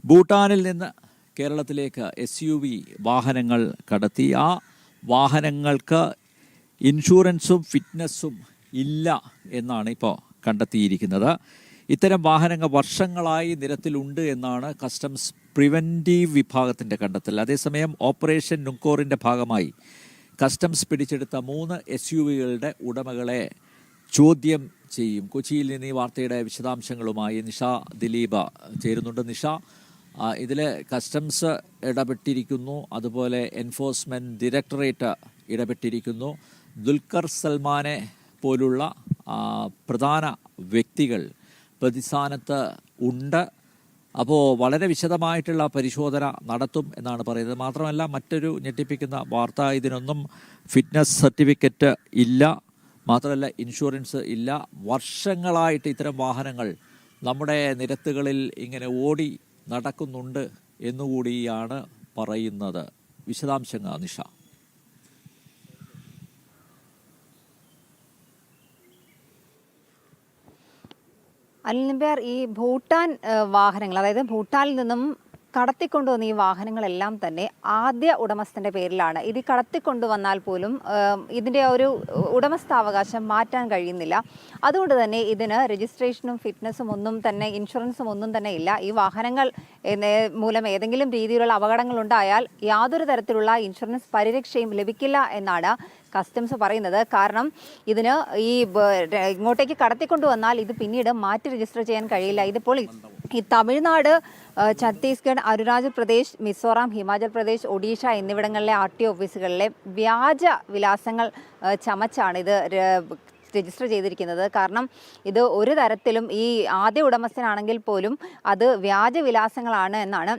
ഭൂട്ടാനിൽ നിന്ന് കേരളത്തിലേക്ക് SUV വാഹനങ്ങൾ കടത്തി. ആ വാഹനങ്ങൾക്ക് ഇൻഷുറൻസും ഫിറ്റ്നസ്സും ഇല്ല എന്നാണ് ഇപ്പോൾ കണ്ടെത്തിയിരിക്കുന്നത്. ഇത്തരം വാഹനങ്ങൾ വർഷങ്ങളായി നിരത്തിലുണ്ട് എന്നാണ് കസ്റ്റംസ് പ്രിവൻറ്റീവ് വിഭാഗത്തിൻ്റെ കണ്ടെത്തൽ. അതേസമയം ഓപ്പറേഷൻ നുക്കോറിൻ്റെ ഭാഗമായി കസ്റ്റംസ് പിടിച്ചെടുത്ത 3 SUVകളുടെ ഉടമകളെ ചോദ്യം ചെയ്യും. കൊച്ചിയിൽ നിന്ന് ഈ വാർത്തയുടെ വിശദാംശങ്ങളുമായി നിഷ ദിലീപ് ചേരുന്നുണ്ട്. നിഷ, ഇതിൽ കസ്റ്റംസ് ഇടപെട്ടിരിക്കുന്നു, അതുപോലെ എൻഫോഴ്സ്മെൻറ്റ് ഡയറക്ടറേറ്റ് ഇടപെട്ടിരിക്കുന്നു. ദുൽഖർ സൽമാനെ പോലുള്ള പ്രധാന വ്യക്തികൾ പ്രതിസ്ഥാനത്ത് ഉണ്ട്. അപ്പോൾ വളരെ വിശദമായിട്ടുള്ള പരിശോധന നടത്തും എന്നാണ് പറയുന്നത്. മാത്രമല്ല, മറ്റൊരു ഞെട്ടിപ്പിക്കുന്ന വാർത്ത, ഇതിനൊന്നും ഫിറ്റ്നസ് സർട്ടിഫിക്കറ്റ് ഇല്ല, മാത്രമല്ല ഇൻഷുറൻസ് ഇല്ല. വർഷങ്ങളായിട്ട് ഇത്തരം വാഹനങ്ങൾ നമ്മുടെ നിരത്തുകളിൽ ഇങ്ങനെ ഓടി നടക്കുന്നുണ്ട് എന്നുകൂടിയാണ് പറയുന്നത്. വിശദാംശങ്ങൾ നിഷ. അനിൽ, ഈ ഭൂട്ടാൻ വാഹനങ്ങൾ, അതായത് ഭൂട്ടാനിൽ നിന്നും കടത്തിക്കൊണ്ടുവന്ന ഈ വാഹനങ്ങളെല്ലാം തന്നെ ആദ്യ ഉടമസ്ഥൻ്റെ പേരിലാണ്. ഇത് കടത്തിക്കൊണ്ടുവന്നാൽ പോലും ഇതിൻ്റെ ഒരു ഉടമസ്ഥാവകാശം മാറ്റാൻ കഴിയുന്നില്ല. അതുകൊണ്ട് തന്നെ ഇതിന് രജിസ്ട്രേഷനും ഫിറ്റ്നസ്സും ഒന്നും തന്നെ, ഇൻഷുറൻസും ഒന്നും തന്നെ ഇല്ല. ഈ വാഹനങ്ങൾ മൂലം ഏതെങ്കിലും രീതിയിലുള്ള അപകടങ്ങൾ ഉണ്ടായാൽ യാതൊരു തരത്തിലുള്ള ഇൻഷുറൻസ് പരിരക്ഷയും ലഭിക്കില്ല എന്നാണ് കസ്റ്റംസ് പറയുന്നത്. കാരണം ഇതിന് ഇങ്ങോട്ടേക്ക് കടത്തിക്കൊണ്ടുവന്നാൽ ഇത് പിന്നീട് മാറ്റി രജിസ്റ്റർ ചെയ്യാൻ കഴിയില്ല. ഇതിപ്പോൾ ഈ തമിഴ്നാട്, ഛത്തീസ്ഗഡ്, അരുണാചൽ പ്രദേശ്, മിസോറാം, ഹിമാചൽ പ്രദേശ്, ഒഡീഷ എന്നിവിടങ്ങളിലെ RTO ഓഫീസുകളിലെ വ്യാജ വിലാസങ്ങൾ ചമച്ചാണ് ഇത് രജിസ്റ്റർ ചെയ്തിരിക്കുന്നത്. കാരണം ഇത് ഒരു തരത്തിലും ഈ ആദ്യ ഉടമസ്ഥനാണെങ്കിൽ പോലും അത് വ്യാജ വിലാസങ്ങളാണ് എന്നാണ്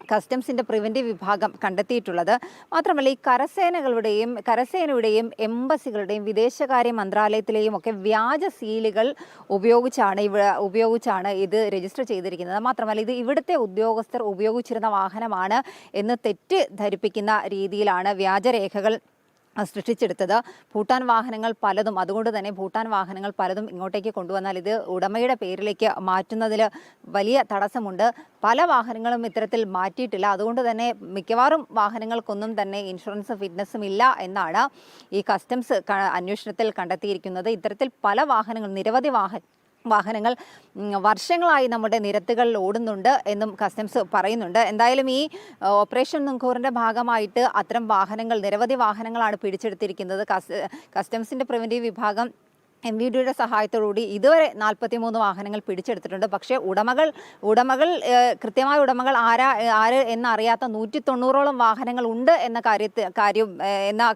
കസ്റ്റംസിൻ്റെ പ്രിവൻറ്റീവ് വിഭാഗം കണ്ടെത്തിയിട്ടുള്ളത്. മാത്രമല്ല, ഈ കരസേനയുടെയും എംബസികളുടെയും വിദേശകാര്യ മന്ത്രാലയത്തിലെയും ഒക്കെ വ്യാജ സീലുകൾ ഉപയോഗിച്ചാണ് ഇത് രജിസ്റ്റർ ചെയ്തിരിക്കുന്നത്. മാത്രമല്ല, ഇത് ഇവിടുത്തെ ഉദ്യോഗസ്ഥർ ഉപയോഗിച്ചിരുന്ന വാഹനമാണ് എന്ന് തെറ്റിദ്ധരിപ്പിക്കുന്ന രീതിയിലാണ് വ്യാജരേഖകൾ സൃഷ്ടിച്ചെടുത്തത്. ഭൂട്ടാൻ വാഹനങ്ങൾ പലതും, അതുകൊണ്ട് തന്നെ ഭൂട്ടാൻ വാഹനങ്ങൾ പലതും ഇങ്ങോട്ടേക്ക് കൊണ്ടുവന്നാൽ ഇത് ഉടമയുടെ പേരിലേക്ക് മാറ്റുന്നതിൽ വലിയ തടസ്സമുണ്ട്. പല വാഹനങ്ങളും ഇത്തരത്തിൽ മാറ്റിയിട്ടില്ല. അതുകൊണ്ട് തന്നെ മിക്കവാറും വാഹനങ്ങൾക്കൊന്നും തന്നെ ഇൻഷുറൻസും ഫിറ്റ്നസ്സും ഇല്ല എന്നാണ് ഈ കസ്റ്റംസ് അന്വേഷണത്തിൽ കണ്ടെത്തിയിരിക്കുന്നത്. ഇത്തരത്തിൽ പല വാഹനങ്ങൾ, നിരവധി വാഹനങ്ങൾ വർഷങ്ങളായി നമ്മുടെ നിരത്തുകളിൽ ഓടുന്നുണ്ട് എന്നും കസ്റ്റംസ് പറയുന്നുണ്ട്. എന്തായാലും ഈ ഓപ്പറേഷൻ നുങ്കോറിൻ്റെ ഭാഗമായിട്ട് അത്തരം വാഹനങ്ങൾ, നിരവധി വാഹനങ്ങളാണ് പിടിച്ചെടുത്തിരിക്കുന്നത്. കസ്റ്റംസിൻ്റെ പ്രിവൻറ്റീവ് വിഭാഗം MVDയുടെ സഹായത്തോടുകൂടി ഇതുവരെ 43 വാഹനങ്ങൾ പിടിച്ചെടുത്തിട്ടുണ്ട്. പക്ഷേ ഉടമകൾ കൃത്യമായ ഉടമകൾ ആര് എന്നറിയാത്ത 190ഓളം വാഹനങ്ങൾ ഉണ്ട് എന്ന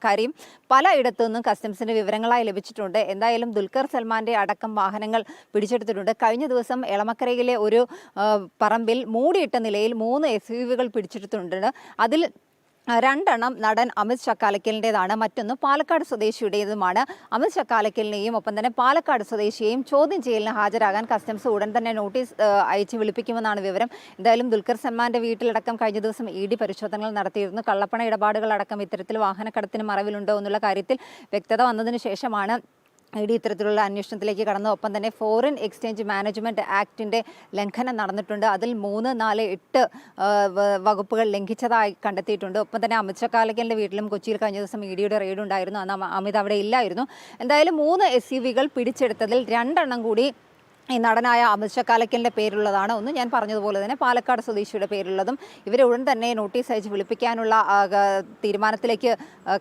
കാര്യം പലയിടത്തു നിന്നും കസ്റ്റംസിന് വിവരങ്ങളായി ലഭിച്ചിട്ടുണ്ട്. എന്തായാലും ദുൽഖർ സൽമാൻ്റെ അടക്കം വാഹനങ്ങൾ പിടിച്ചെടുത്തിട്ടുണ്ട്. കഴിഞ്ഞ ദിവസം എളമക്കരയിലെ ഒരു പറമ്പിൽ മൂടിയിട്ട നിലയിൽ 3 SUVകൾ പിടിച്ചെടുത്തിട്ടുണ്ട്. അതിൽ 2 നടൻ അമിത് ചക്കാലക്കലിൻ്റെതാണ്, മറ്റൊന്ന് പാലക്കാട് സ്വദേശിയുടേതുമാണ്. അമിത് ചക്കാലക്കലിനെയും ഒപ്പം തന്നെ പാലക്കാട് സ്വദേശിയെയും ചോദ്യം ചെയ്യലിന് ഹാജരാകാൻ കസ്റ്റംസ് ഉടൻ തന്നെ നോട്ടീസ് അയച്ച് വിളിപ്പിക്കുമെന്നാണ് വിവരം. എന്തായാലും ദുൽഖർ സൽമാൻ്റെ വീട്ടിലടക്കം കഴിഞ്ഞ ദിവസം ED പരിശോധനകൾ നടത്തിയിരുന്നു. കള്ളപ്പണ ഇടപാടുകളടക്കം ഇത്തരത്തിൽ വാഹനക്കടത്തിന് മറവിലുണ്ടോ എന്നുള്ള കാര്യത്തിൽ വ്യക്തത വന്നതിന് ശേഷമാണ് ED ഇത്തരത്തിലുള്ള അന്വേഷണത്തിലേക്ക് കടന്നു. ഒപ്പം തന്നെ ഫോറിൻ എക്സ്ചേഞ്ച് മാനേജ്മെൻറ്റ് ആക്ടിൻ്റെ ലംഘനം നടന്നിട്ടുണ്ട്. അതിൽ 3, 4, 8 വകുപ്പുകൾ ലംഘിച്ചതായി കണ്ടെത്തിയിട്ടുണ്ട്. ഒപ്പം തന്നെ അമിത് ചക്കാലക്കലിൻ്റെ വീട്ടിലും കൊച്ചിയിൽ കഴിഞ്ഞ ദിവസം EDയുടെ റെയ്ഡ് ഉണ്ടായിരുന്നു. അന്ന് അമിത് അവിടെ ഇല്ലായിരുന്നു. എന്തായാലും 3 SUVകൾ പിടിച്ചെടുത്തതിൽ 2 കൂടി ഈ നടനായ അമിത് ചക്കാലക്കലിൻ്റെ പേരിലുള്ളതാണ്. ഒന്ന് ഞാൻ പറഞ്ഞതുപോലെ തന്നെ പാലക്കാട് സ്വദേശിയുടെ പേരിലുള്ളതും. ഇവരെ ഉടൻ തന്നെ നോട്ടീസ് അയച്ച് വിളിപ്പിക്കാനുള്ള തീരുമാനത്തിലേക്ക്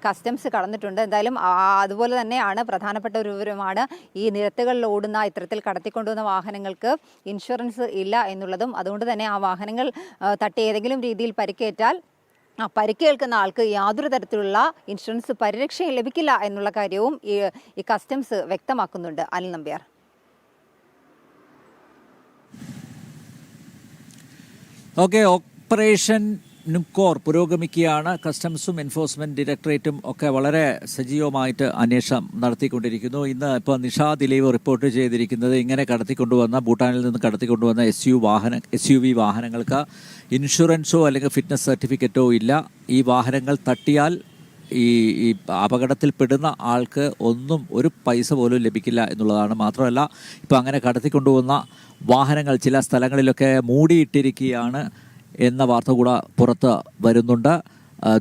കസ്റ്റംസ് കടന്നിട്ടുണ്ട്. എന്തായാലും അതുപോലെ തന്നെയാണ് പ്രധാനപ്പെട്ട ഒരു വിവരമാണ് ഈ നിരത്തുകളിൽ ഓടുന്ന ഇത്തരത്തിൽ കടത്തിക്കൊണ്ടുവന്ന വാഹനങ്ങൾക്ക് ഇൻഷുറൻസ് ഇല്ല എന്നുള്ളതും. അതുകൊണ്ട് തന്നെ ആ വാഹനങ്ങൾ തട്ടി ഏതെങ്കിലും രീതിയിൽ പരിക്കേറ്റാൽ പരിക്കേൽക്കുന്ന ആൾക്ക് യാതൊരു തരത്തിലുള്ള ഇൻഷുറൻസ് പരിരക്ഷയും ലഭിക്കില്ല എന്നുള്ള കാര്യവും ഈ കസ്റ്റംസ് വ്യക്തമാക്കുന്നുണ്ട്. അനിൽ നമ്പ്യാർ. ഓക്കെ, ഓപ്പറേഷൻ നുക്കോർ പുരോഗമിക്കുകയാണ്. കസ്റ്റംസും എൻഫോഴ്സ്മെൻറ്റ് ഡയറക്ടറേറ്റും ഒക്കെ വളരെ സജീവമായിട്ട് അന്വേഷണം നടത്തിക്കൊണ്ടിരിക്കുന്നു. ഇന്ന് ഇപ്പോൾ നിഷ ദിലീപ് റിപ്പോർട്ട് ചെയ്തിരിക്കുന്നത്, ഇങ്ങനെ ഭൂട്ടാനിൽ നിന്ന് കടത്തിക്കൊണ്ടുവന്ന SUV വാഹനങ്ങൾക്ക് ഇൻഷുറൻസോ അല്ലെങ്കിൽ ഫിറ്റ്നസ് സർട്ടിഫിക്കറ്റോ ഇല്ല. ഈ വാഹനങ്ങൾ തട്ടിയാൽ ഈ അപകടത്തിൽപ്പെടുന്ന ആൾക്ക് ഒരു പൈസ പോലും ലഭിക്കില്ല എന്നുള്ളതാണ്. മാത്രമല്ല, ഇപ്പോൾ അങ്ങനെ കടത്തിക്കൊണ്ടുപോകുന്ന വാഹനങ്ങൾ ചില സ്ഥലങ്ങളിലൊക്കെ മൂടിയിട്ടിരിക്കുകയാണ്. എന്ന വാർത്ത കൂടെ പുറത്ത് വരുന്നുണ്ട്.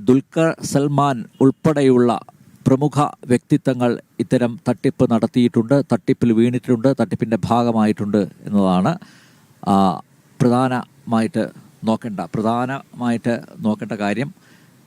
ദുൽഖർ സൽമാൻ ഉൾപ്പെടെയുള്ള പ്രമുഖ വ്യക്തിത്വങ്ങൾ ഇത്തരം തട്ടിപ്പ് നടത്തിയിട്ടുണ്ട്, തട്ടിപ്പിൽ വീണിട്ടുണ്ട്, തട്ടിപ്പിൻ്റെ ഭാഗമായിട്ടുണ്ട് എന്നതാണ് പ്രധാനമായിട്ട് നോക്കേണ്ട കാര്യം.